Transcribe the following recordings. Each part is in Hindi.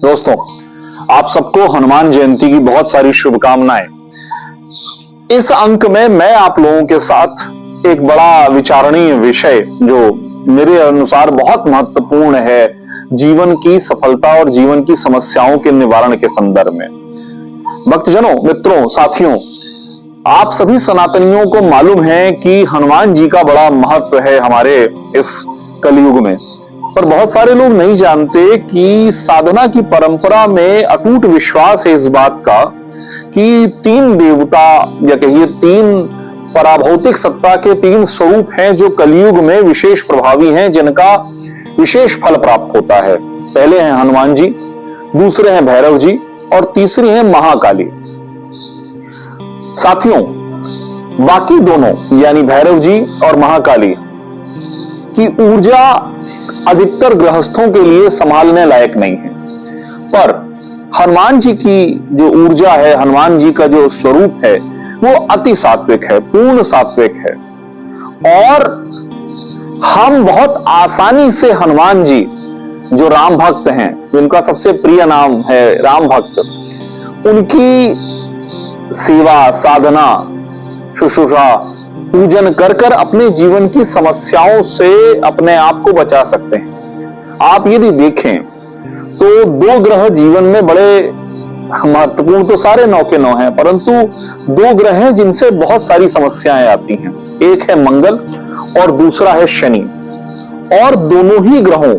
दोस्तों, आप सबको हनुमान जयंती की बहुत सारी शुभकामनाएं। इस अंक में मैं आप लोगों के साथ एक बड़ा विचारणीय विषय जो मेरे अनुसार बहुत महत्वपूर्ण है जीवन की सफलता और जीवन की समस्याओं के निवारण के संदर्भ में। भक्तजनों, मित्रों, साथियों, आप सभी सनातनियों को मालूम है कि हनुमान जी का बड़ा महत्व है हमारे इस कलयुग में, पर बहुत सारे लोग नहीं जानते कि साधना की परंपरा में अटूट विश्वास है इस बात का कि तीन देवता या कहिए तीन पराभौतिक सत्ता के तीन स्वरूप हैं जो कलयुग में विशेष प्रभावी हैं, जिनका विशेष फल प्राप्त होता है। पहले हैं हनुमान जी, दूसरे हैं भैरव जी और तीसरी हैं महाकाली। साथियों, बाकी दोनों यानी भैरव जी और महाकाली की ऊर्जा अधिकतर गृहस्थों के लिए संभालने लायक नहीं है, पर हनुमान जी की जो ऊर्जा है, हनुमान जी का जो स्वरूप है वो अति सात्विक है, पूर्ण सात्विक है। और हम बहुत आसानी से हनुमान जी जो राम भक्त हैं, जिनका सबसे प्रिय नाम है राम भक्त, उनकी सेवा, साधना, शुश्रूषा, पूजन कर कर अपने जीवन की समस्याओं से अपने आप को बचा सकते हैं। आप यदि देखें तो दो ग्रह जीवन में बड़े महत्वपूर्ण तो सारे 9 के 9 हैं, परंतु दो ग्रह हैं जिनसे बहुत सारी समस्याएं आती हैं। एक है मंगल और दूसरा है शनि, और दोनों ही ग्रहों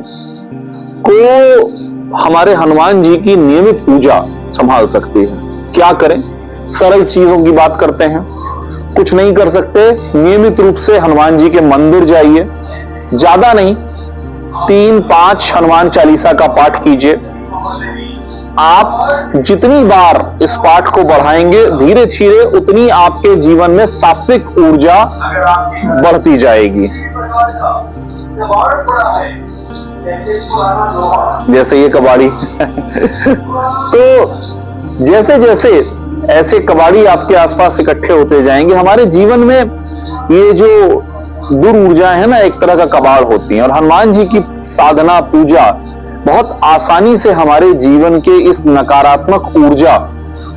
को हमारे हनुमान जी की नियमित पूजा संभाल सकती है। क्या करें? सरल चीजों की बात करते हैं। कुछ नहीं कर सकते, नियमित रूप से हनुमान जी के मंदिर जाइए, ज्यादा नहीं 3-5 हनुमान चालीसा का पाठ कीजिए। आप जितनी बार इस पाठ को बढ़ाएंगे, धीरे धीरे उतनी आपके जीवन में सात्विक ऊर्जा बढ़ती जाएगी। जैसे ये कबाड़ी तो जैसे जैसे ऐसे कबाड़ी आपके आसपास इकट्ठे होते जाएंगे, हमारे जीवन में ये जो दुर्ऊर्जा है ना, एक तरह का कबाड़ होती है, और हनुमान जी की साधना, पूजा बहुत आसानी से हमारे जीवन के इस नकारात्मक ऊर्जा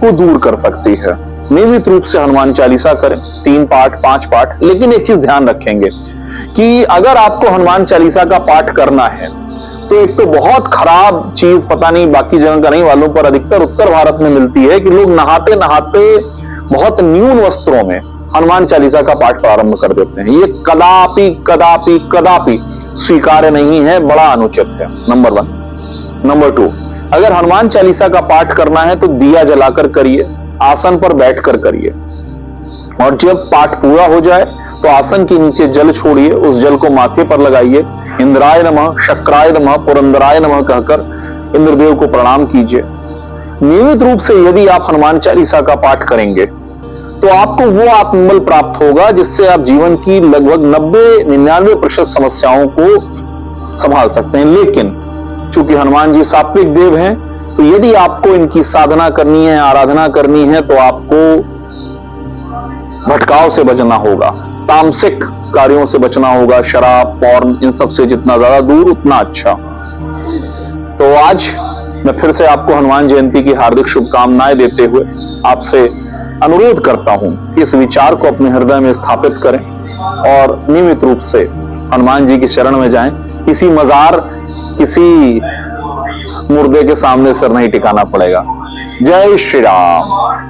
को दूर कर सकती है। नियमित रूप से हनुमान चालीसा करें, 3 पाठ 5 पाठ। लेकिन एक चीज ध्यान रखेंगे कि अगर आपको हनुमान चालीसा का पाठ करना है तो एक तो बहुत खराब चीज, पता नहीं बाकी जगह का नहीं वालों पर, अधिकतर उत्तर भारत में मिलती है कि लोग नहाते नहाते बहुत न्यून वस्त्रों में हनुमान चालीसा का पाठ प्रारंभ कर देते हैं। ये कदापि कदापि कदापि स्वीकार्य नहीं है, बड़ा अनुचित है। नंबर 1। नंबर 2, अगर हनुमान चालीसा का पाठ करना है तो दिया जलाकर करिए, आसन पर बैठकर करिए, और जब पाठ पूरा हो जाए तो आसन के नीचे जल छोड़िए, उस जल को माथे पर लगाइए, इंद्राय नमः, शक्राय नमः, पुरंदराय नमः कहकर इंद्रदेव को प्रणाम कीजिए। नियमित रूप से यदि आप हनुमान चालीसा का पाठ करेंगे तो आपको वो आत्मबल प्राप्त होगा जिससे आप जीवन की लगभग 90-99% समस्याओं को संभाल सकते हैं। लेकिन चूंकि हनुमान जी सात्विक देव हैं, तो यदि आपको इनकी साधना करनी है, आराधना करनी है, तो आपको भटकाव से बचना होगा, तामसिक कार्यों से बचना होगा, शराब, पॉर्न, इन सब से जितना ज्यादा दूर उतना अच्छा। तो आज मैं फिर से आपको हनुमान जयंती की हार्दिक शुभकामनाएं देते हुए आपसे अनुरोध करता हूं कि इस विचार को अपने हृदय में स्थापित करें और नियमित रूप से हनुमान जी की शरण में जाएं। किसी मजार, किसी मुर्दे के सामने सिर नहीं टिकाना पड़ेगा। जय श्री राम।